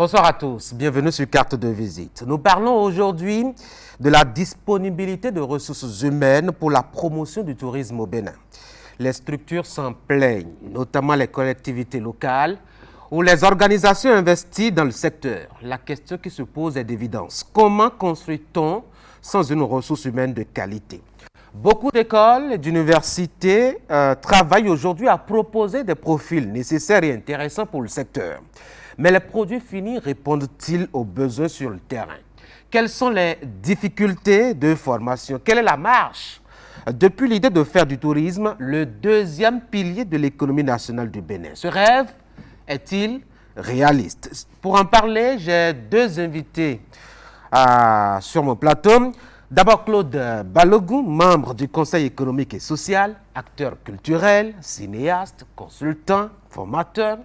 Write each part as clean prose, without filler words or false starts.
Bonsoir à tous, bienvenue sur Carte de visite. Nous parlons aujourd'hui de la disponibilité de ressources humaines pour la promotion du tourisme au Bénin. Les structures s'en plaignent, notamment les collectivités locales ou les organisations investies dans le secteur. La question qui se pose est d'évidence. Comment construit-on sans une ressource humaine de qualité? Beaucoup d'écoles et d'universités travaillent aujourd'hui à proposer des profils nécessaires et intéressants pour le secteur. Mais les produits finis répondent-ils aux besoins sur le terrain? Quelles sont les difficultés de formation? Quelle est la marche? Depuis l'idée de faire du tourisme le deuxième pilier de l'économie nationale du Bénin, ce rêve est-il réaliste? Pour en parler, j'ai deux invités sur mon plateau. D'abord, Claude Balogou, membre du Conseil économique et social, acteur culturel, cinéaste, consultant, formateur.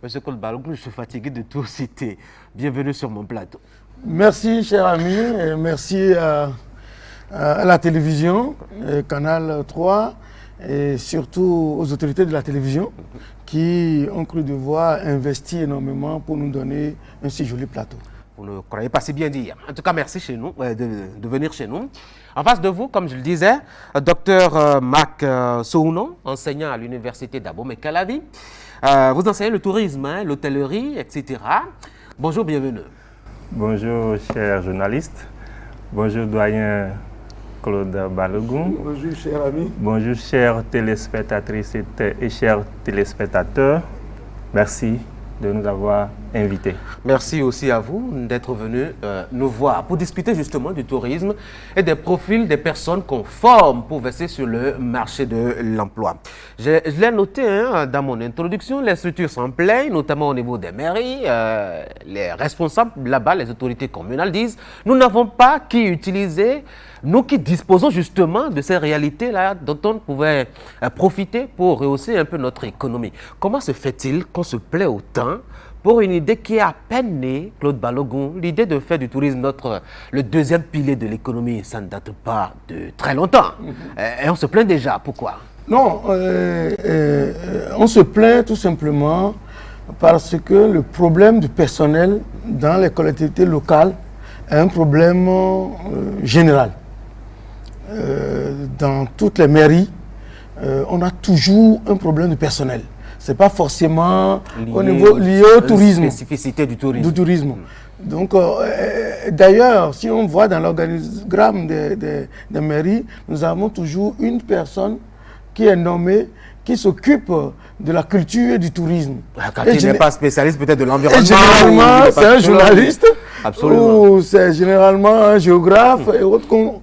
Monsieur Claude Balogou, je suis fatigué de tout citer. Bienvenue sur mon plateau. Merci, cher ami, et merci à la télévision, Canal 3, et surtout aux autorités de la télévision qui ont cru devoir investir énormément pour nous donner un si joli plateau. Vous ne croyez pas si bien dire. En tout cas, merci de venir chez nous. En face de vous, comme je le disais, Dr Marc Souno, enseignant à l'université d'Abomey-Calavi. Vous enseignez le tourisme, l'hôtellerie, etc. Bonjour, bienvenue. Bonjour, chers journalistes. Bonjour, doyen Claude Balogou. Bonjour, cher ami. Bonjour, chères téléspectatrices et chers téléspectateurs. Merci de nous avoir invités. Merci aussi à vous d'être venus nous voir pour discuter justement du tourisme et des profils des personnes qu'on forme pour verser sur le marché de l'emploi. Je l'ai noté dans mon introduction, les structures s'en plaignent, notamment au niveau des mairies. Les responsables là-bas, les autorités communales disent « Nous n'avons pas qui utiliser, nous qui disposons justement de ces réalités-là dont on pouvait profiter pour rehausser un peu notre économie. » Comment se fait-il qu'on se plaît autant pour une idée qui est à peine née, Claude Balogou, l'idée de faire du tourisme le deuxième pilier de l'économie, ça ne date pas de très longtemps. Et on se plaint déjà, pourquoi? Non, on se plaint tout simplement parce que le problème du personnel dans les collectivités locales est un problème général. Dans toutes les mairies, on a toujours un problème de personnel. Ce n'est pas forcément lié au tourisme. La spécificité du tourisme. Donc, d'ailleurs, si on voit dans l'organigramme des mairies, nous avons toujours une personne qui est nommée, qui s'occupe de la culture et du tourisme. Quand il n'est pas spécialiste peut-être de l'environnement. Généralement, c'est un journaliste. Absolument. Ou c'est généralement un géographe et autres qu'on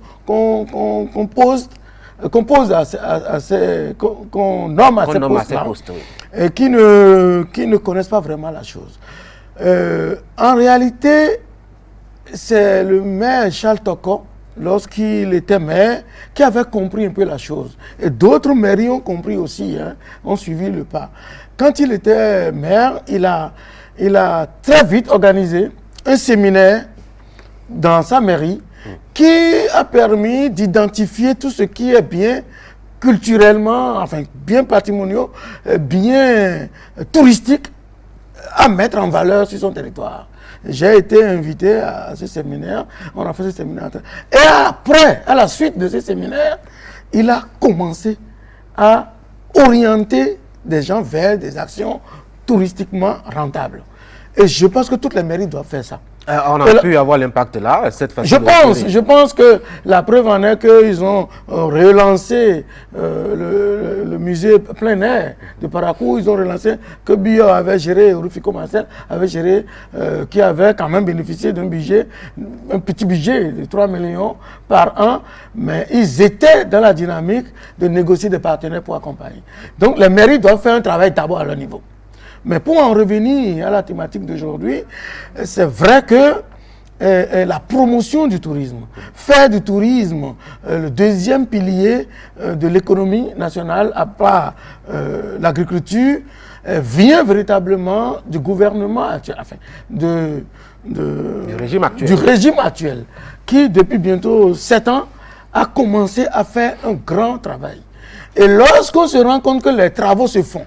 nomme à ces postes, et qui ne connaissent pas vraiment la chose. En réalité, c'est le maire Charles Toko, lorsqu'il était maire, qui avait compris un peu la chose. Et d'autres mairies ont compris aussi, ont suivi le pas. Quand il était maire, il a très vite organisé un séminaire dans sa mairie qui a permis d'identifier tout ce qui est bien culturellement, enfin bien patrimoniaux, bien touristique, à mettre en valeur sur son territoire. J'ai été invité à ce séminaire, on a fait ce séminaire. Et après, à la suite de ce séminaire, il a commencé à orienter des gens vers des actions touristiquement rentables. Et je pense que toutes les mairies doivent faire ça. On a pu avoir l'impact là, cette façon je pense que la preuve en est qu'ils ont relancé le musée plein air de Parakou. Ils ont relancé que Bio avait géré, Rufiko Marcel avait géré, qui avait quand même bénéficié d'un budget, un petit budget de 3 millions par an, mais ils étaient dans la dynamique de négocier des partenaires pour accompagner. Donc les mairies doivent faire un travail d'abord à leur niveau. Mais pour en revenir à la thématique d'aujourd'hui, c'est vrai que la promotion du tourisme, faire du tourisme le deuxième pilier de l'économie nationale à part l'agriculture, vient véritablement du gouvernement actuel, enfin, du régime actuel, qui depuis bientôt 7 ans a commencé à faire un grand travail. Et lorsqu'on se rend compte que les travaux se font,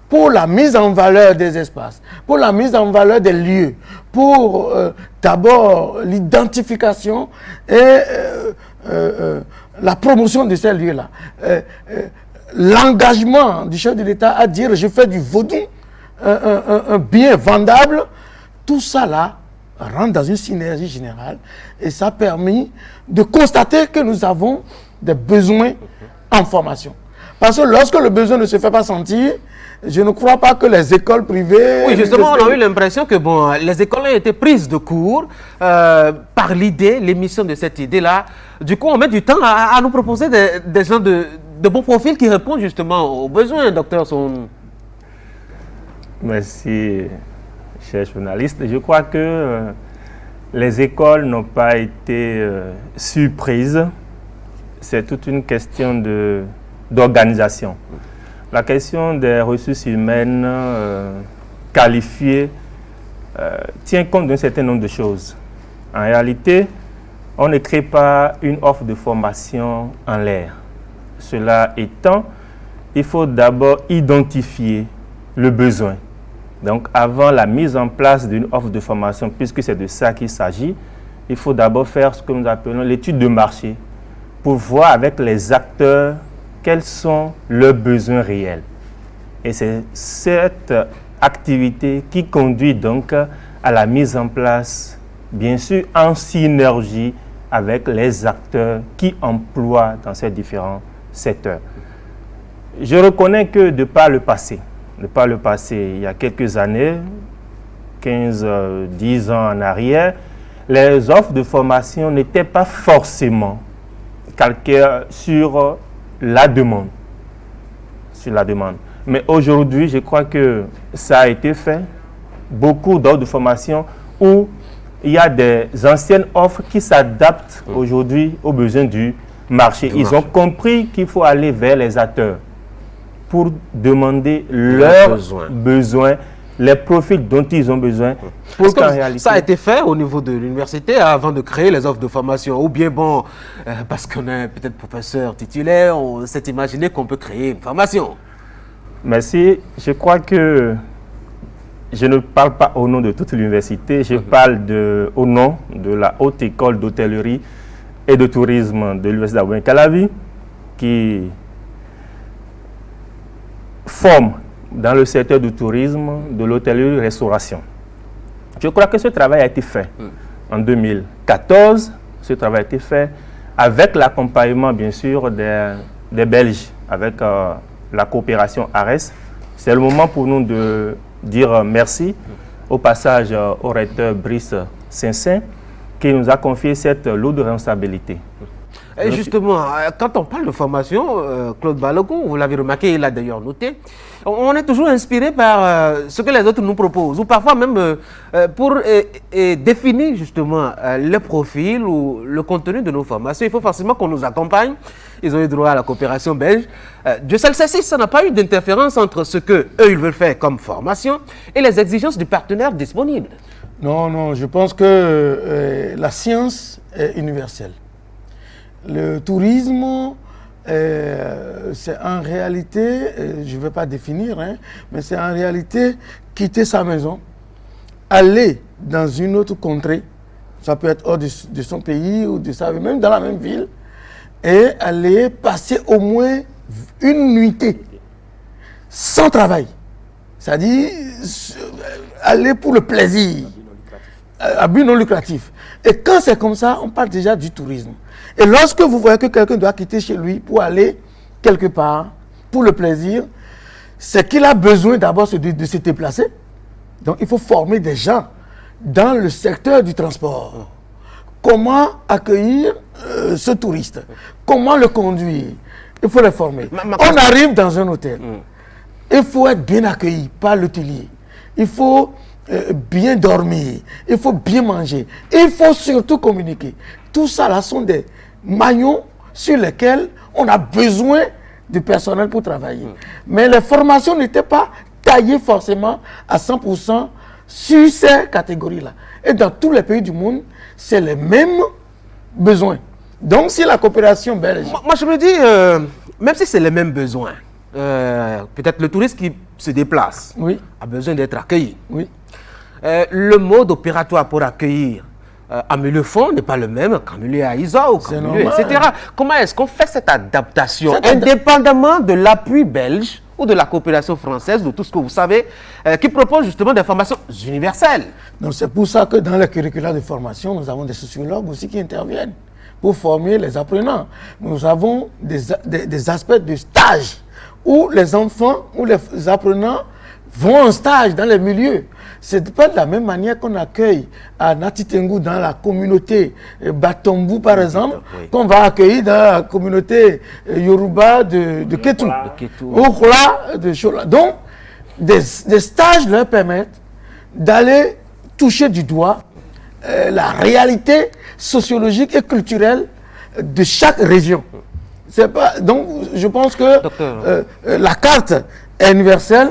pour la mise en valeur des espaces, pour la mise en valeur des lieux, pour d'abord l'identification et la promotion de ces lieux-là. L'engagement du chef de l'État à dire je fais du vaudou un bien vendable, tout ça là rentre dans une synergie générale et ça a permis de constater que nous avons des besoins en formation. Parce que lorsque le besoin ne se fait pas sentir, je ne crois pas que les écoles privées... Oui, justement, on a eu l'impression que bon, les écoles ont été prises de court par l'idée, l'émission de cette idée-là. Du coup, on met du temps à nous proposer des gens de bons profils qui répondent justement aux besoins, docteur Son. Merci, cher journaliste. Je crois que les écoles n'ont pas été surprises. C'est toute une question d'organisation. La question des ressources humaines qualifiées tient compte d'un certain nombre de choses. En réalité, on ne crée pas une offre de formation en l'air. Cela étant, il faut d'abord identifier le besoin. Donc, avant la mise en place d'une offre de formation, puisque c'est de ça qu'il s'agit, il faut d'abord faire ce que nous appelons l'étude de marché pour voir avec les acteurs quels sont leurs besoins réels. Et c'est cette activité qui conduit donc à la mise en place, bien sûr, en synergie avec les acteurs qui emploient dans ces différents secteurs. Je reconnais que de par le passé, il y a quelques années, 15-10 ans en arrière, les offres de formation n'étaient pas forcément calquées sur la demande. Mais aujourd'hui, je crois que ça a été fait. Beaucoup d'offres de formation où il y a des anciennes offres qui s'adaptent aujourd'hui aux besoins du marché. Ils ont compris qu'il faut aller vers les acteurs pour demander leurs besoins, les profils dont ils ont besoin. Pour qu'en réalité... Ça a été fait au niveau de l'université avant de créer les offres de formation. Ou bien, bon, parce qu'on est peut-être professeur titulaire, on s'est imaginé qu'on peut créer une formation. Merci. Je crois que je ne parle pas au nom de toute l'université, je parle au nom de la Haute École d'Hôtellerie et de Tourisme de l'Université d'Abomey-Calavi, qui forme dans le secteur du tourisme, de l'hôtellerie-restauration. Je crois que ce travail a été fait en 2014. Ce travail a été fait avec l'accompagnement, bien sûr, des Belges, avec la coopération ARES. C'est le moment pour nous de dire merci au passage au recteur Brice Saint-Saint qui nous a confié cette lourde responsabilité. Et justement, quand on parle de formation, Claude Balogun, vous l'avez remarqué, il l'a d'ailleurs noté, on est toujours inspiré par ce que les autres nous proposent, ou parfois même pour définir justement le profil ou le contenu de nos formations, il faut forcément qu'on nous accompagne. Ils ont eu droit à la coopération belge. Dieu seul sait si ça n'a pas eu d'interférence entre ce qu'eux, ils veulent faire comme formation et les exigences du partenaire disponible. Non, non, je pense que la science est universelle. Le tourisme, c'est en réalité, je ne vais pas définir, mais c'est en réalité quitter sa maison, aller dans une autre contrée, ça peut être hors de son pays ou de sa ville, même dans la même ville, et aller passer au moins une nuitée sans travail. C'est-à-dire aller pour le plaisir, à but non lucratif. Et quand c'est comme ça, on parle déjà du tourisme. Et lorsque vous voyez que quelqu'un doit quitter chez lui pour aller quelque part, pour le plaisir, c'est qu'il a besoin d'abord de se déplacer. Donc il faut former des gens dans le secteur du transport. Comment accueillir ce touriste? Comment le conduire? Il faut les former. On arrive dans un hôtel. Il faut être bien accueilli par l'hôtelier. Il faut bien dormir. Il faut bien manger. Il faut surtout communiquer. Tout ça là sont des maillons sur lesquels on a besoin de personnel pour travailler. Mais les formations n'étaient pas taillées forcément à 100% sur ces catégories-là. Et dans tous les pays du monde, c'est les mêmes besoins. Donc si la coopération belge... Moi je me dis, même si c'est les mêmes besoins, peut-être le touriste qui se déplace a besoin d'être accueilli. Oui. Le mode opératoire pour accueillir à Mulefond n'est pas le même qu'en milieu à Isa ou qu'en milieu, etc. Comment est-ce qu'on fait cette adaptation indépendamment de l'appui belge ou de la coopération française, de tout ce que vous savez, qui propose justement des formations universelles? Donc c'est pour ça que dans les curricula de formation, nous avons des sociologues aussi qui interviennent pour former les apprenants. Nous avons des aspects de stage où les enfants ou les apprenants vont en stage dans les milieux. Ce n'est pas de la même manière qu'on accueille à Natitengu dans la communauté Batombu par exemple, qu'on va accueillir dans la communauté Yoruba de Ketu, ou Khola de Chola. Donc, des stages leur permettent d'aller toucher du doigt la réalité sociologique et culturelle de chaque région. Donc, je pense que la carte est universelle.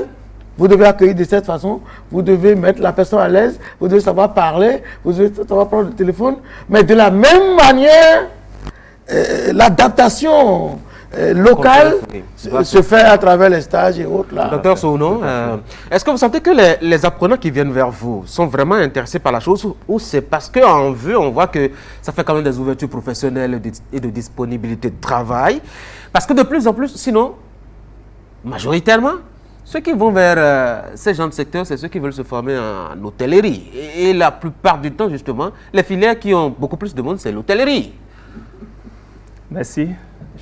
Vous devez accueillir de cette façon, vous devez mettre la personne à l'aise, vous devez savoir parler, vous devez savoir prendre le téléphone. Mais de la même manière, l'adaptation locale se fait à travers les stages et autres. Là. Docteur Souno, est-ce que vous sentez que les apprenants qui viennent vers vous sont vraiment intéressés par la chose ou c'est parce qu'en vue, on voit que ça fait quand même des ouvertures professionnelles et de disponibilité de travail? Parce que de plus en plus, sinon, majoritairement, ceux qui vont vers ces genres de secteurs, c'est ceux qui veulent se former en hôtellerie. Et la plupart du temps, justement, les filières qui ont beaucoup plus de monde, c'est l'hôtellerie. Merci.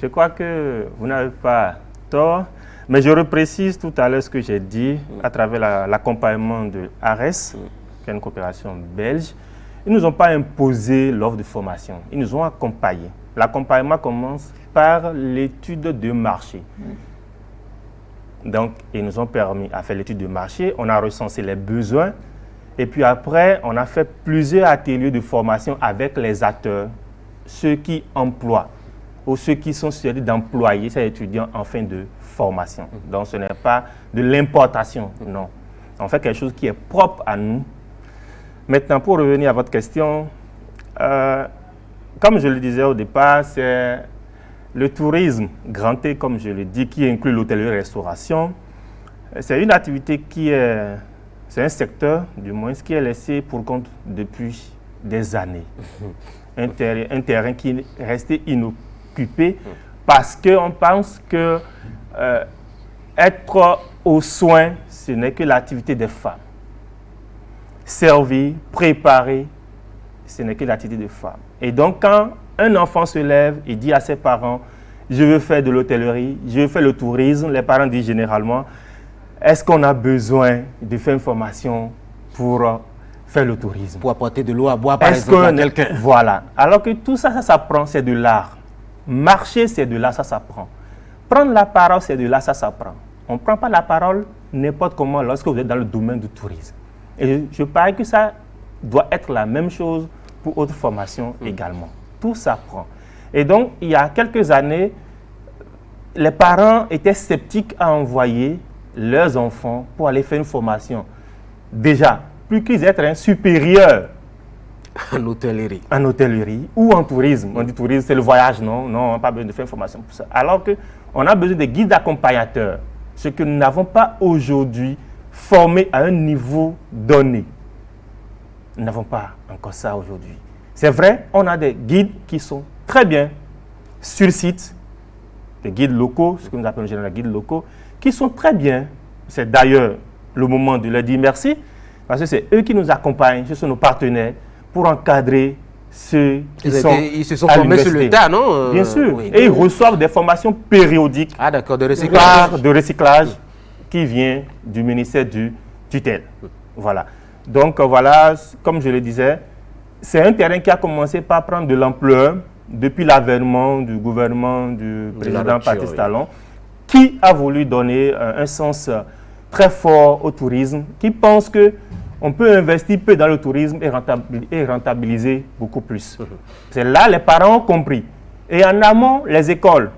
Je crois que vous n'avez pas tort. Mais je reprécise tout à l'heure ce que j'ai dit à travers l'accompagnement de ARES, qui est une coopération belge. Ils ne nous ont pas imposé l'offre de formation. Ils nous ont accompagnés. L'accompagnement commence par l'étude de marché. Donc, ils nous ont permis à faire l'étude de marché, on a recensé les besoins et puis après, on a fait plusieurs ateliers de formation avec les acteurs, ceux qui emploient ou ceux qui sont chargés d'employer ces étudiants en fin de formation. Donc, ce n'est pas de l'importation, non. On fait quelque chose qui est propre à nous. Maintenant, pour revenir à votre question, comme je le disais au départ, c'est le tourisme grand T, comme je le dis, qui inclut l'hôtellerie-restauration, c'est une activité c'est un secteur, du moins, qui est laissé pour compte depuis des années. Un terrain qui est resté inoccupé parce qu'on pense que être aux soins, ce n'est que l'activité des femmes. Servir, préparer, ce n'est que l'activité des femmes. Et donc, quand un enfant se lève et dit à ses parents, je veux faire de l'hôtellerie, je veux faire le tourisme, les parents disent généralement, est-ce qu'on a besoin de faire une formation pour faire le tourisme? Pour apporter de l'eau à boire, par exemple, à quelqu'un. Voilà. Alors que tout ça, ça s'apprend, c'est de l'art. Marcher, c'est de l'art, ça s'apprend. Prendre la parole, c'est de l'art, ça s'apprend. On ne prend pas la parole n'importe comment lorsque vous êtes dans le domaine du tourisme. Et je parie que ça doit être la même chose pour autres formations également. Tout s'apprend. Et donc, il y a quelques années, les parents étaient sceptiques à envoyer leurs enfants pour aller faire une formation. Déjà, plus qu'ils aient supérieurs en hôtellerie. En hôtellerie ou en tourisme. On dit tourisme, c'est le voyage, non, on n'a pas besoin de faire une formation pour ça. Alors qu'on a besoin de guides accompagnateurs, ce que nous n'avons pas aujourd'hui formés à un niveau donné. Nous n'avons pas encore ça aujourd'hui. C'est vrai, on a des guides qui sont très bien sur site, des guides locaux, ce que nous appelons en général des guides locaux, qui sont très bien. C'est d'ailleurs le moment de leur dire merci, parce que c'est eux qui nous accompagnent, ce sont nos partenaires, pour encadrer ceux qui ils se sont formés sur le tas, non? Bien sûr. Oui. Et ils reçoivent des formations périodiques. Ah d'accord, de recyclage. Qui vient du ministère du tutelle. Voilà. Donc voilà, comme je le disais, c'est un terrain qui a commencé par prendre de l'ampleur depuis l'avènement du gouvernement du président Patrice Talon, qui a voulu donner un sens très fort au tourisme, qui pense qu'on peut investir peu dans le tourisme et rentabiliser beaucoup plus. C'est là les parents ont compris. Et en amont, les écoles,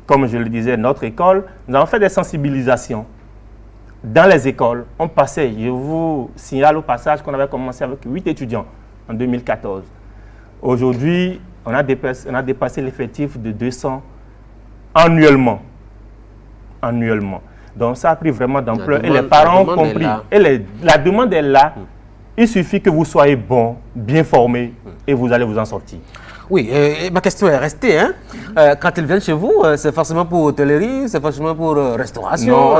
comme je le disais, notre école, nous avons fait des sensibilisations. Dans les écoles, on passait, je vous signale au passage qu'on avait commencé avec 8 étudiants en 2014. Aujourd'hui, on a dépassé l'effectif de 200 annuellement. annuellement. Donc ça a pris vraiment d'ampleur et les parents ont compris. Et la demande est là. Il suffit que vous soyez bon, bien formé et vous allez vous en sortir. Oui, ma question est restée. Hein? Quand ils viennent chez vous, c'est forcément pour hôtellerie, c'est forcément pour restauration.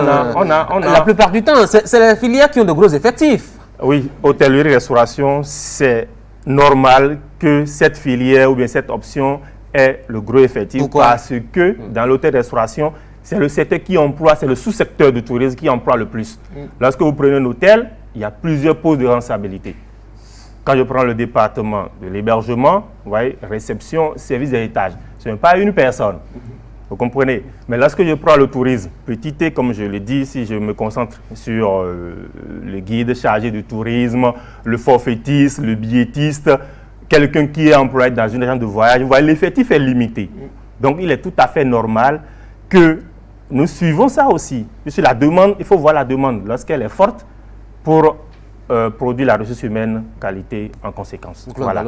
Non, la plupart du temps, c'est les filières qui ont de gros effectifs. Oui, hôtellerie, restauration, c'est normal que cette filière ou bien cette option ait le gros effectif. Pourquoi? Parce que dans l'hôtel-restauration, c'est le secteur qui emploie, c'est le sous-secteur du tourisme qui emploie le plus. Lorsque vous prenez un hôtel, il y a plusieurs postes de responsabilité. Quand je prends le département de l'hébergement, vous voyez, réception, service d'héritage, ce n'est pas une personne. Vous comprenez? Mais lorsque je prends le tourisme, petit T, comme je le dis, si je me concentre sur le guide chargé du tourisme, le forfaitiste, le billettiste, quelqu'un qui est employé dans une agence de voyage, vous voyez, l'effectif est limité. Donc, il est tout à fait normal que nous suivons ça aussi. Puisque la demande, il faut voir la demande lorsqu'elle est forte pour produire la ressource humaine qualité en conséquence. Voilà.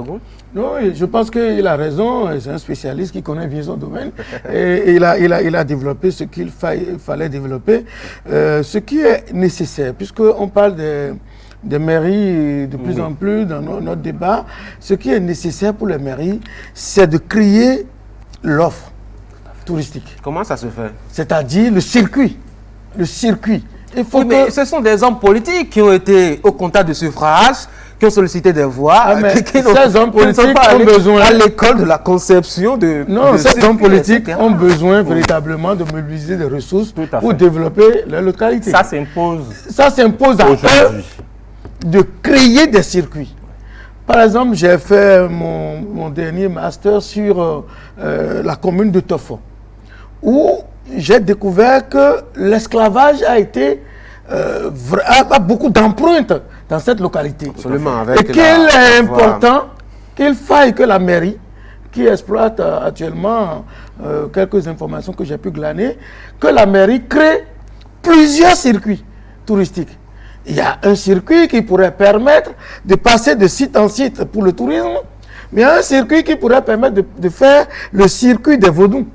Non, je pense qu'il a raison, c'est un spécialiste qui connaît bien son domaine et il a développé ce qu'il fallait développer, ce qui est nécessaire, puisqu'on parle des mairies de plus en plus dans notre débat. Ce qui est nécessaire pour les mairies, c'est de créer l'offre touristique. Comment ça se fait? C'est-à-dire le circuit. Le circuit. Il faut mais ce sont des hommes politiques qui ont été au contact de suffrage, qui ont sollicité des voix, ces hommes politiques ont besoin à l'école de la conception de... Non, ces hommes politiques ont besoin véritablement de mobiliser des ressources pour développer la localité. Ça s'impose. Ça s'impose à eux de créer des circuits. Par exemple, j'ai fait mon dernier master sur la commune de Tofo, où j'ai découvert que l'esclavage a beaucoup d'empreintes dans cette localité. Absolument. Et qu'il est important qu'il faille que la mairie, qui exploite actuellement quelques informations que j'ai pu glaner, que la mairie crée plusieurs circuits touristiques. Il y a un circuit qui pourrait permettre de passer de site en site pour le tourisme, mais il y a un circuit qui pourrait permettre de faire le circuit des vaudous,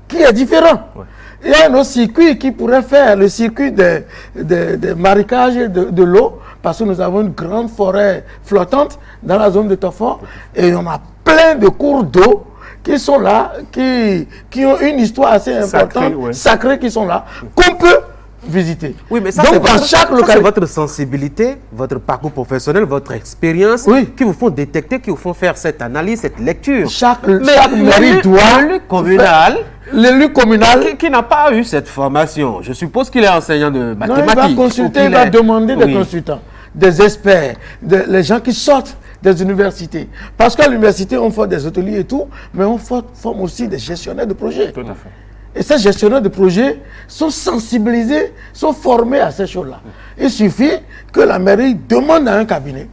qui est différent. Ouais. Il y a un autre circuit qui pourrait faire le circuit des marécages de l'eau, parce que nous avons une grande forêt flottante dans la zone de Tofo, et on a plein de cours d'eau qui sont là, qui ont une histoire assez importante, sacrée, qui sont là, qu'on peut visiter. Oui, mais ça, c'est votre sensibilité, votre parcours professionnel, votre expérience qui vous font détecter, qui vous font faire cette analyse, cette lecture. Chaque mairie doit... L'élu communal qui n'a pas eu cette formation, je suppose qu'il est enseignant de mathématiques. Non, il va consulter, il va demander des consultants, des experts, les gens qui sortent des universités. Parce qu'à l'université, on fait des ateliers et tout, mais on forme aussi des gestionnaires de projets. Tout à fait. Et ces gestionnaires de projets sont sensibilisés, sont formés à ces choses-là. Il suffit que la mairie demande à un cabinet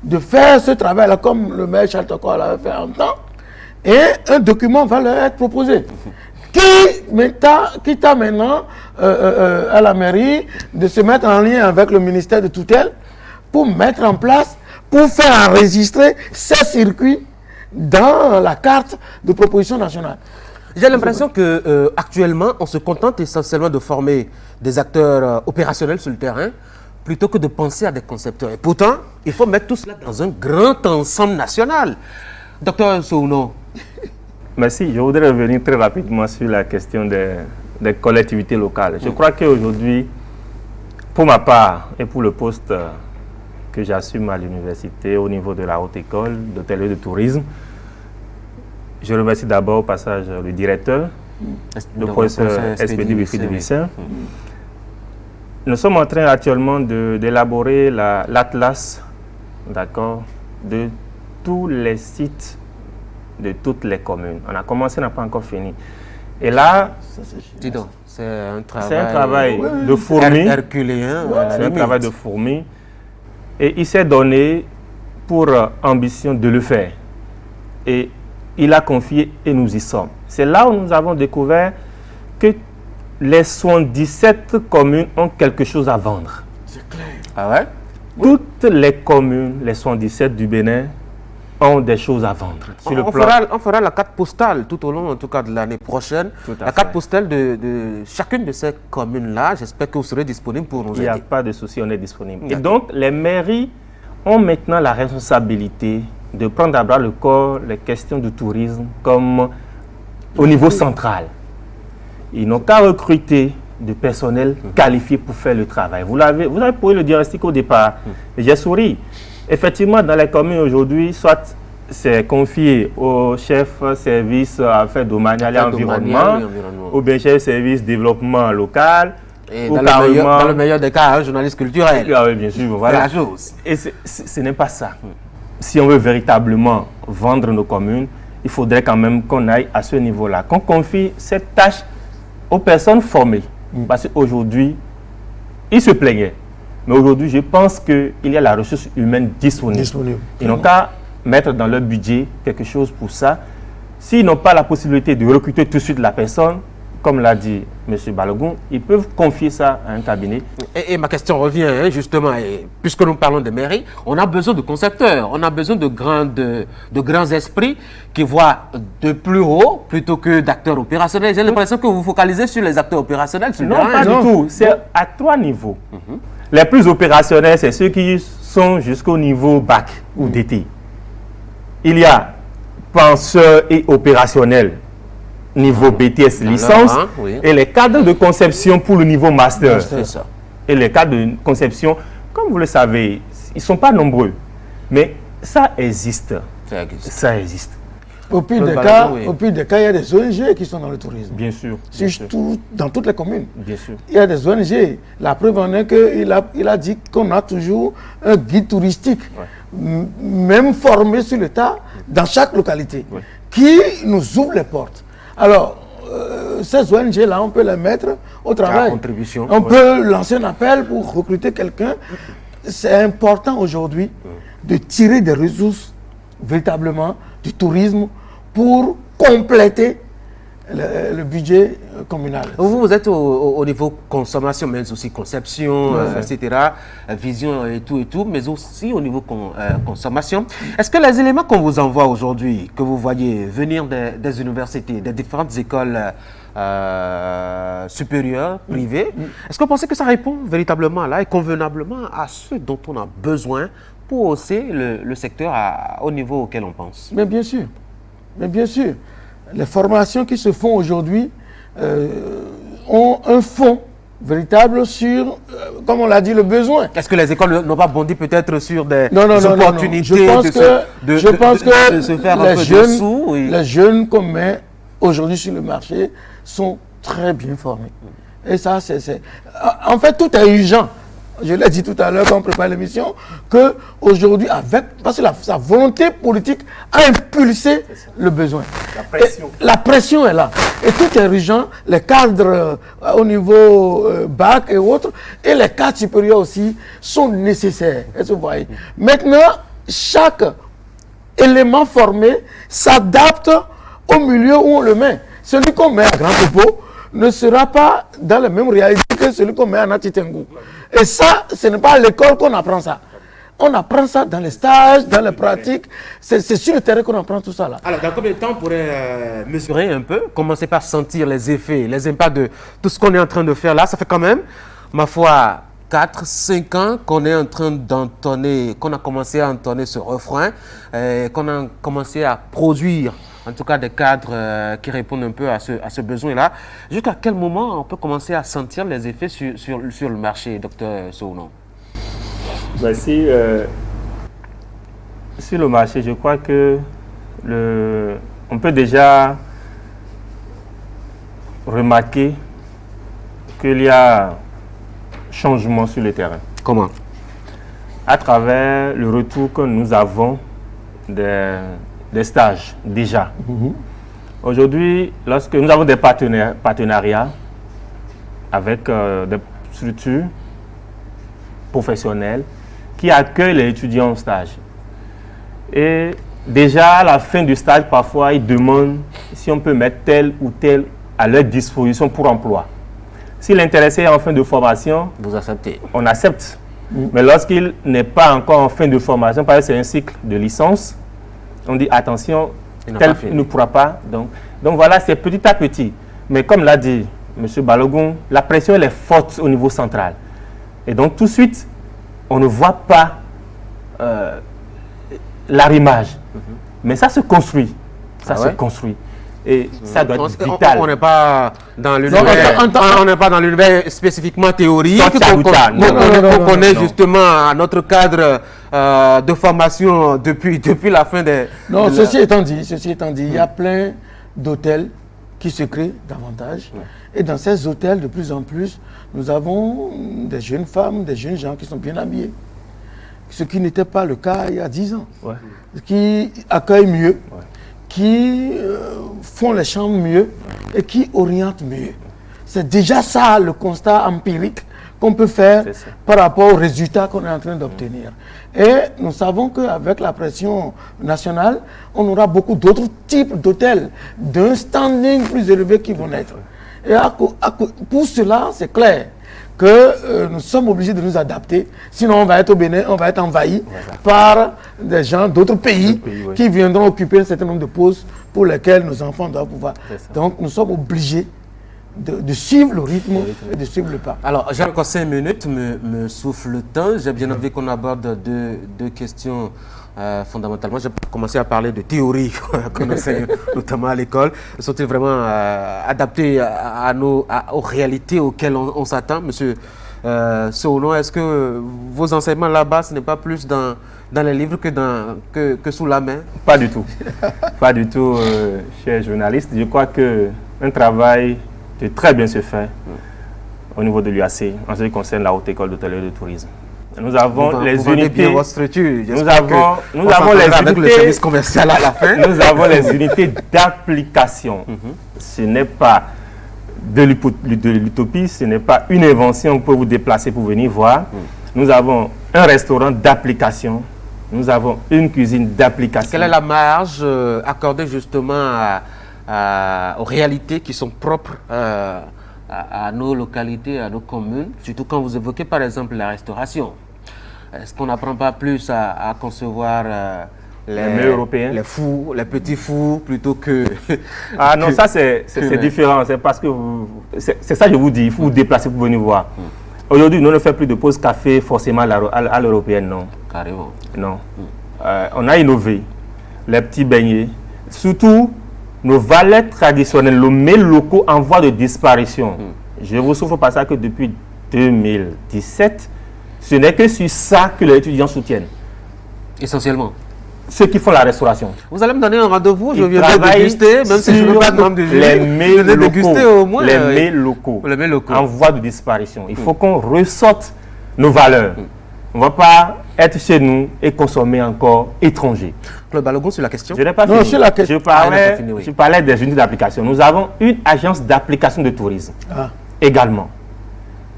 de faire ce travail-là, comme le maire Charles Toko l'avait fait en temps, et un document va leur être proposé. Qui t'a maintenant à la mairie de se mettre en lien avec le ministère de tutelle pour mettre en place, pour faire enregistrer ces circuits dans la carte de proposition nationale. J'ai l'impression qu'actuellement, on se contente essentiellement de former des acteurs opérationnels sur le terrain plutôt que de penser à des concepteurs. Et pourtant, il faut mettre tout cela dans un grand ensemble national. Docteur Souno. Merci. Je voudrais revenir très rapidement sur la question des collectivités locales. Je crois qu'aujourd'hui, pour ma part et pour le poste que j'assume à l'université au niveau de la haute école d'hôtellerie de tourisme, je remercie d'abord au passage le directeur, le professeur SPD Wilfried Visser. Nous sommes en train actuellement d'élaborer l'atlas, d'accord, de tous les sites de toutes les communes. On a commencé, on n'a pas encore fini. Et là, c'est un travail de fourmi. Herculéen. C'est un travail de fourmi. Et il s'est donné pour ambition de le faire. Et il a confié et nous y sommes. C'est là où nous avons découvert que les 77 communes ont quelque chose à vendre. C'est clair. Ah ouais? Toutes les communes, les 77 du Bénin, ont des choses à vendre. On fera la carte postale tout au long, en tout cas, de l'année prochaine. La carte postale de chacune de ces communes-là. J'espère que vous serez disponible pour nous aider. Il n'y a pas de souci, on est disponible. Et donc, les mairies ont maintenant la responsabilité de prendre à bras le corps les questions du tourisme comme au niveau central. Ils n'ont qu'à recruter du personnel qualifié pour faire le travail. Vous avez posé le diagnostic au départ. J'ai souri. Effectivement, dans les communes aujourd'hui, soit c'est confié au chef service affaires domaniales et environnement, ou bien chef service développement local, et dans le meilleur des cas, un journaliste culturel. Oui, bien sûr, voilà. C'est la chose. Et ce n'est pas ça. Si on veut véritablement vendre nos communes, il faudrait quand même qu'on aille à ce niveau-là, qu'on confie cette tâche aux personnes formées. Parce qu'aujourd'hui, ils se plaignaient. Mais aujourd'hui, je pense qu'il y a la ressource humaine disponible. Ils n'ont qu'à mettre dans leur budget quelque chose pour ça. S'ils n'ont pas la possibilité de recruter tout de suite la personne, comme l'a dit M. Balogun, ils peuvent confier ça à un cabinet. Et ma question revient, hein, justement, puisque nous parlons de mairie, on a besoin de concepteurs, on a besoin de grands esprits qui voient de plus haut plutôt que d'acteurs opérationnels. J'ai l'impression que vous vous focalisez sur les acteurs opérationnels. Non, pas du tout. C'est à 3 niveaux. Les plus opérationnels, c'est ceux qui sont jusqu'au niveau bac ou DT. Il y a penseurs et opérationnels niveau BTS licence, et les cadres de conception pour le niveau master. C'est ça. Et les cadres de conception, comme vous le savez, ils ne sont pas nombreux. Mais ça existe. Ça existe. Au pire des cas, il y a des ONG qui sont dans le tourisme. Bien sûr. Dans toutes les communes. Bien sûr. Il y a des ONG. La preuve en est qu'il a dit qu'on a toujours un guide touristique, même formé sur le tas, dans chaque localité, qui nous ouvre les portes. Alors, ces ONG-là, on peut les mettre au travail. Contribution. On peut lancer un appel pour recruter quelqu'un. C'est important aujourd'hui de tirer des ressources véritablement du tourisme pour compléter le budget communal. Vous êtes au niveau consommation, mais aussi conception, etc., vision et tout, mais aussi au niveau consommation. Est-ce que les éléments qu'on vous envoie aujourd'hui, que vous voyez venir des universités, des différentes écoles supérieures, privées, est-ce que vous pensez que ça répond véritablement là et convenablement à ce dont on a besoin pour hausser le secteur au niveau auquel on pense? Mais bien sûr. Mais bien sûr. Les formations qui se font aujourd'hui ont un fond véritable sur, comme on l'a dit, le besoin. Est-ce que les écoles n'ont pas bondi peut-être sur des opportunités Je pense que de se faire un peu de sous? Les jeunes qu'on met aujourd'hui sur le marché sont très bien formés. Et ça, en fait, tout est urgent. Je l'ai dit tout à l'heure quand on prépare l'émission, qu'aujourd'hui, parce que sa volonté politique a impulsé le besoin. La pression est là. Et tout est urgent, les cadres au niveau bac et autres, et les cadres supérieurs aussi sont nécessaires. Est-ce que vous voyez? Maintenant, chaque élément formé s'adapte au milieu où on le met. Celui qu'on met à Grand Topo ne sera pas dans la même réalité que celui qu'on met à Natitengu. Et ça, ce n'est pas à l'école qu'on apprend ça. On apprend ça dans les stages, dans les pratiques. C'est sur le terrain qu'on apprend tout ça là. Alors, dans combien de temps on pourrait mesurer un peu, commencer par sentir les effets, les impacts de tout ce qu'on est en train de faire là? Ça fait quand même, ma foi, 4-5 ans qu'on est en train d'entonner, qu'on a commencé à entonner ce refrain, qu'on a commencé à produire en tout cas des cadres qui répondent un peu à ce besoin-là. Jusqu'à quel moment on peut commencer à sentir les effets sur le marché, Dr Souno? Ben, sur le marché, je crois que on peut déjà remarquer qu'il y a changement sur le terrain. Comment? À travers le retour que nous avons des stages déjà. Aujourd'hui, lorsque nous avons des partenariats avec des structures professionnelles qui accueillent les étudiants en stage. Et déjà à la fin du stage, parfois, ils demandent si on peut mettre tel ou tel à leur disposition pour emploi. Si l'intéressé est en fin de formation, vous acceptez. On accepte. Mais lorsqu'il n'est pas encore en fin de formation, parce que c'est un cycle de licence, On dit attention, tel ne pourra pas. Donc voilà, c'est petit à petit. Mais comme l'a dit M. Balogun, la pression elle est forte au niveau central. Et donc tout de suite, on ne voit pas l'arrimage. Mais ça se construit. Ça se construit. Et ça doit être vital. On n'est pas dans l'univers spécifiquement théorique qu'on connaît justement à notre cadre de formation depuis la fin des... Non, ceci étant dit, il y a plein d'hôtels qui se créent davantage. Et dans ces hôtels, de plus en plus, nous avons des jeunes femmes, des jeunes gens qui sont bien habillés. Ce qui n'était pas le cas il y a 10 ans. Qui accueillent mieux, qui font les chambres mieux et qui orientent mieux. C'est déjà ça le constat empirique qu'on peut faire par rapport aux résultats qu'on est en train d'obtenir. Et nous savons qu'avec la pression nationale, on aura beaucoup d'autres types d'hôtels d'un standing plus élevé qui vont naître. Et pour cela, c'est clair que nous sommes obligés de nous adapter. Sinon, on va être au Bénin, on va être envahi par des gens d'autres pays qui viendront occuper un certain nombre de postes pour lesquels nos enfants doivent pouvoir. Donc, nous sommes obligés de suivre le rythme et de suivre le pas. Alors, j'ai encore 5 minutes, me souffle le temps. J'ai bien envie qu'on aborde deux questions fondamentalement. J'ai commencé à parler de théorie qu'on enseigne notamment à l'école. Sont-ils vraiment adaptés aux réalités auxquelles on s'attend? Monsieur Sono, est-ce que vos enseignements là-bas, ce n'est pas plus dans les livres que sous la main? Pas du tout. Pas du tout, cher journaliste. Je crois qu'un travail très bien se fait au niveau de l'UAC en ce qui concerne la Haute École d'Hôtellerie et de Tourisme. Nous avons les unités. Nous avons les unités. Le service commercial à la fin. Nous avons les unités d'application. Ce n'est pas de l'utopie, ce n'est pas une invention pour vous déplacer pour venir voir. Nous avons un restaurant d'application. Nous avons une cuisine d'application. Quelle est la marge accordée justement aux réalités qui sont propres à nos localités, à nos communes, surtout quand vous évoquez par exemple la restauration? Est-ce qu'on n'apprend pas plus à concevoir les fours, les petits fours, plutôt que... Ah non, ça c'est différent, c'est parce que c'est ça que je vous dis, il faut vous déplacer pour venir voir. Aujourd'hui, nous ne faisons plus de pause café forcément à l'européenne, non. Carrément. Non. On a innové, les petits beignets, surtout nos valets traditionnels, nos mets locaux en voie de disparition. Je vous souffre par ça que depuis 2017, ce n'est que sur ça que les étudiants soutiennent. Essentiellement. Ceux qui font la restauration. Vous allez me donner un rendez-vous, je viendrai déguster, même si je ne veux pas de membre du jury. Les mets locaux, déguster au moins. Les mets locaux en voie de disparition. Il faut qu'on ressorte nos valeurs. On ne va pas être chez nous et consommer encore étranger. Claude Balogun, sur la question. Je n'ai pas fini. Sur la question. Je parlais des unités d'application. Nous avons une agence d'application de tourisme également.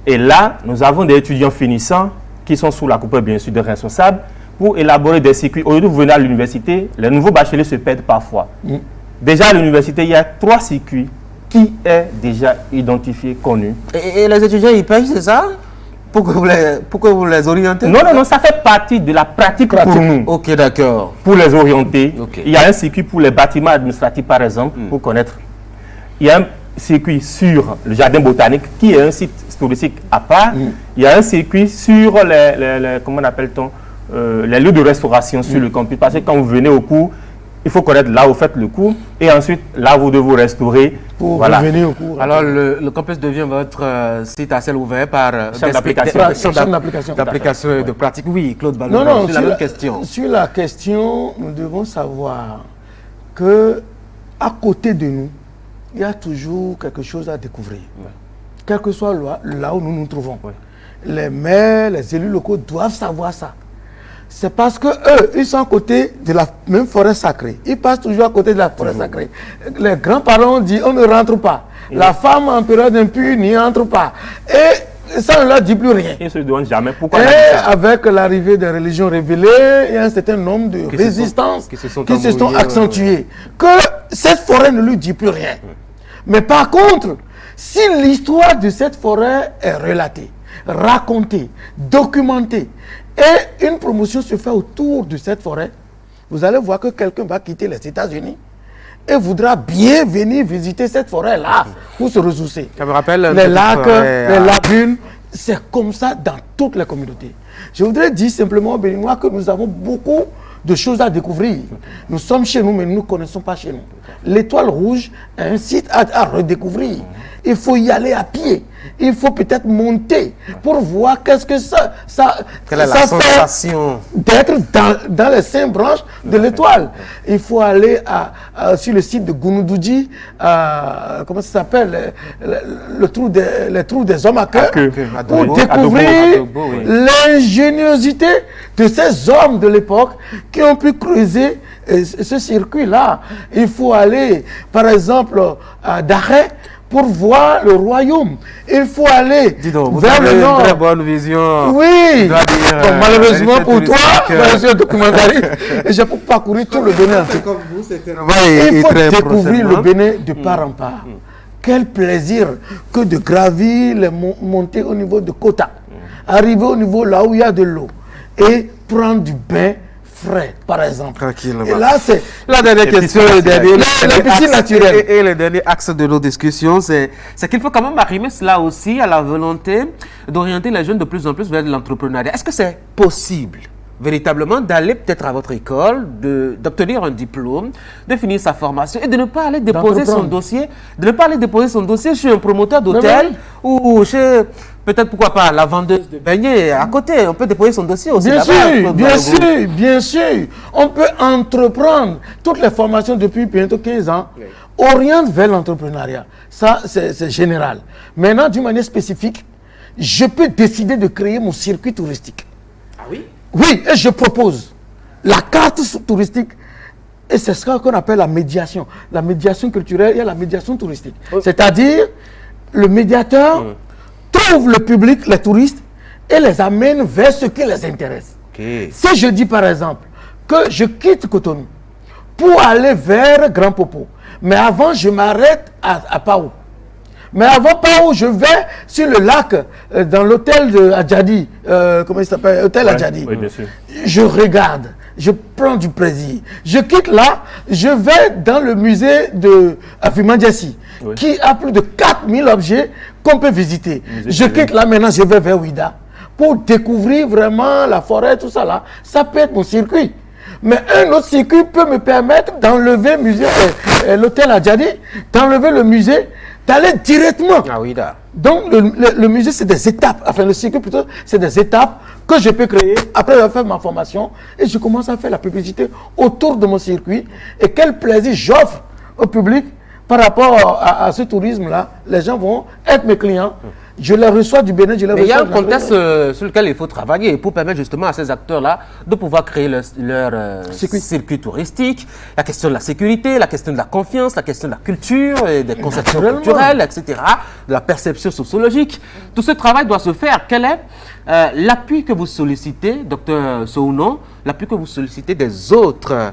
Et là, nous avons des étudiants finissants qui sont sous la coupe, bien sûr, de responsables pour élaborer des circuits. Au lieu de vous venir à l'université, les nouveaux bacheliers se perdent parfois. Déjà à l'université, il y a 3 circuits qui est déjà identifié, connu. Et les étudiants, ils payent, c'est ça? Pour que vous les orientez? Non, ça fait partie de la pratique pour nous. Ok, d'accord. Pour les orienter. Il y a un circuit pour les bâtiments administratifs, par exemple, pour connaître. Il y a un circuit sur le jardin botanique, qui est un site touristique à part. Il y a un circuit sur comment appelle-t-on, les lieux de restauration sur le campus. Parce que quand vous venez au cours, il faut connaître là où vous faites le cours. Et ensuite, là, vous devez vous restaurer. Pour venir au cours. Alors, le campus devient votre site à ciel ouvert par champ d'application et de pratique. Oui, Claude Balogun, non, sur la même question. Sur la question, nous devons savoir que à côté de nous, il y a toujours quelque chose à découvrir. Quel que soit là où nous nous trouvons. Les maires, les élus locaux doivent savoir ça. C'est parce que eux, ils sont à côté de la même forêt sacrée. Ils passent toujours à côté de la forêt sacrée. Les grands-parents disent, on ne rentre pas. La femme en période impure n'y entre pas. Et ça ne leur dit plus rien. Ils ne se demandent jamais pourquoi. Et avec l'arrivée des religions révélées, il y a un certain nombre de résistances qui se sont accentuées. Que cette forêt ne lui dit plus rien. Mais par contre, si l'histoire de cette forêt est relatée, racontée, documentée, et une promotion se fait autour de cette forêt, vous allez voir que quelqu'un va quitter les États-Unis et voudra bien venir visiter cette forêt-là pour se ressourcer. Ça me rappelle les lacs, les lagunes, c'est comme ça dans toutes les communautés. Je voudrais dire simplement aux Béninois que nous avons beaucoup de choses à découvrir. Nous sommes chez nous, mais nous ne connaissons pas chez nous. L'Étoile Rouge est un site à redécouvrir. Il faut y aller à pied. Il faut peut-être monter pour voir qu'est-ce que quelle est la sensation d'être dans les 5 branches de l'étoile. Il faut aller sur le site de Gounoudoudji, comment ça s'appelle, les trous des hommes à cœur, pour découvrir l'ingéniosité de ces hommes de l'époque qui ont pu creuser ce circuit-là. Il faut aller, par exemple, à Daré, pour voir le royaume. Il faut aller vers le nord. Une très bonne vision. Oui. Malheureusement pour toi, je suis documentariste et je peux parcourir tout le Bénin. Il faut découvrir le Bénin de part en part. Quel plaisir que de gravir les montées au niveau de Kota, arriver au niveau là où il y a de l'eau et prendre du bain frais, par exemple. Tranquillement. Et là, c'est la dernière question, le piscine naturelle. Et le dernier axe de nos discussions, c'est qu'il faut quand même arrimer cela aussi à la volonté d'orienter les jeunes de plus en plus vers l'entrepreneuriat. Est-ce que c'est possible véritablement d'aller peut-être à votre école, d'obtenir un diplôme, de finir sa formation et de ne pas aller déposer son dossier, chez un promoteur d'hôtel ou chez peut-être pourquoi pas la vendeuse de beignets à côté. On peut déposer son dossier aussi. Bien sûr. On peut entreprendre. Toutes les formations depuis bientôt 15 ans orientent vers l'entrepreneuriat. Ça, c'est général. Maintenant, d'une manière spécifique, je peux décider de créer mon circuit touristique. Ah oui? Oui, et je propose la carte touristique. Et c'est ce qu'on appelle la médiation. La médiation culturelle et la médiation touristique. C'est-à-dire, le médiateur trouve le public, les touristes, et les amène vers ce qui les intéresse. Si je dis par exemple que je quitte Cotonou pour aller vers Grand Popo, mais avant je m'arrête à Pao. Mais avant Pao, je vais sur le lac, dans l'hôtel de Adjadi, comment il s'appelle, hôtel Adjadi. Oui, bien sûr. Je regarde, je prends du plaisir. Je quitte là, je vais dans le musée de Afimandjassi, qui a plus de 4000 objets qu'on peut visiter. Je quitte là, maintenant je vais vers Ouida pour découvrir vraiment la forêt, tout ça là. Ça peut être mon circuit. Mais un autre circuit peut me permettre d'enlever l'hôtel Adjadi, d'enlever le musée, d'aller directement. Ah oui, là. Donc le musée, c'est des étapes. Enfin, le circuit plutôt, c'est des étapes que je peux créer après avoir fait ma formation. Et je commence à faire la publicité autour de mon circuit. Et quel plaisir j'offre au public par rapport à ce tourisme-là. Les gens vont être mes clients. Je les reçois du Bénin, je les reçois. Mais il y a un contexte sur lequel il faut travailler pour permettre justement à ces acteurs-là de pouvoir créer leur circuit touristique. La question de la sécurité, la question de la confiance, la question de la culture, et des conceptions culturelles, etc., de la perception sociologique. Tout ce travail doit se faire. Quel est l'appui que vous sollicitez, docteur Souno, l'appui que vous sollicitez des autres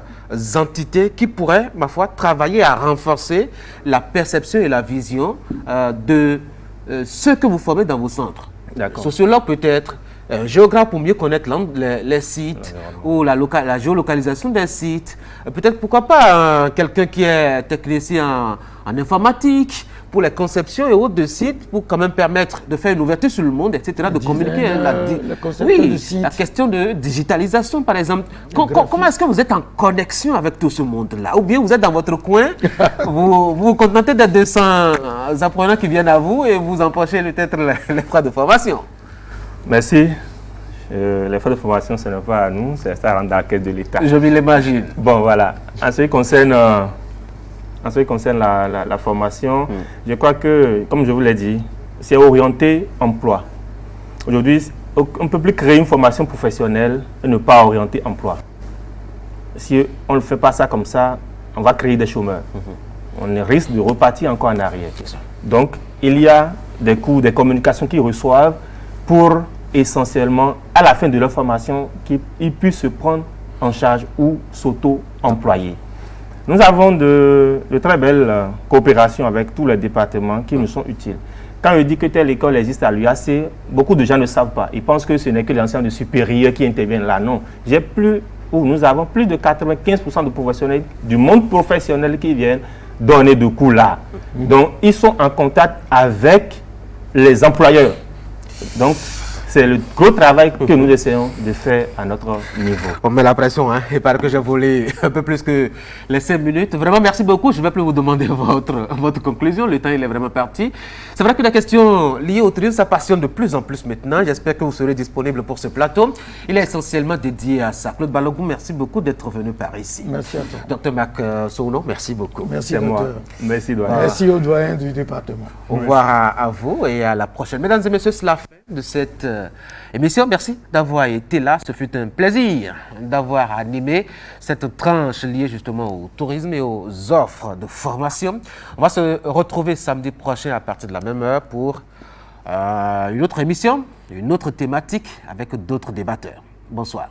entités qui pourraient, ma foi, travailler à renforcer la perception et la vision de ceux que vous formez dans vos centres? Sociologue peut-être, géographe pour mieux connaître les sites ou la géolocalisation des sites. Peut-être, pourquoi pas, quelqu'un qui est technicien en informatique pour les conceptions et autres de sites pour quand même permettre de faire une ouverture sur le monde, etc., de communiquer. La question de digitalisation, par exemple. Comment est-ce que vous êtes en connexion avec tout ce monde-là? Ou bien vous êtes dans votre coin, vous vous contentez d'être 200 apprenants qui viennent à vous et vous emprochez peut-être les frais de formation? Merci. Les frais de formation, ce n'est pas à nous, ça rentre dans la caisse de l'État. Je l'imagine. Bon, voilà. En ce qui concerne la formation, je crois que, comme je vous l'ai dit, c'est orienté emploi. Aujourd'hui, on ne peut plus créer une formation professionnelle et ne pas orienter emploi. Si on ne fait pas ça comme ça, on va créer des chômeurs. On risque de repartir encore en arrière. Donc, il y a des cours, des communications qu'ils reçoivent pour essentiellement, à la fin de leur formation, qu'ils puissent se prendre en charge ou s'auto-employer. Nous avons de très belles coopérations avec tous les départements qui nous sont utiles. Quand je dis que telle école existe à l'UAC, beaucoup de gens ne savent pas. Ils pensent que ce n'est que les enseignants de supérieur qui interviennent là. Non, j'ai plus où nous avons plus de 95% de professionnels du monde professionnel qui viennent donner des cours là. Donc, ils sont en contact avec les employeurs. Donc, c'est le gros travail que nous essayons de faire à notre niveau. On met la pression, hein. Il paraît que j'ai volé un peu plus que les 5 minutes. Vraiment, merci beaucoup. Je ne vais plus vous demander votre conclusion. Le temps, il est vraiment parti. C'est vrai que la question liée au tourisme, ça passionne de plus en plus maintenant. J'espère que vous serez disponible pour ce plateau. Il est essentiellement dédié à ça. Claude Balogun, merci beaucoup d'être venu par ici. Merci à toi. Dr Marc Souno, merci beaucoup. Merci, moi. Merci, doyen. Merci au doyen du département. Au revoir à vous et à la prochaine. Mesdames et messieurs, c'est la fin de cette émission. Merci d'avoir été là. Ce fut un plaisir d'avoir animé cette tranche liée justement au tourisme et aux offres de formation. On va se retrouver samedi prochain à partir de la même heure pour une autre émission, une autre thématique avec d'autres débatteurs. Bonsoir.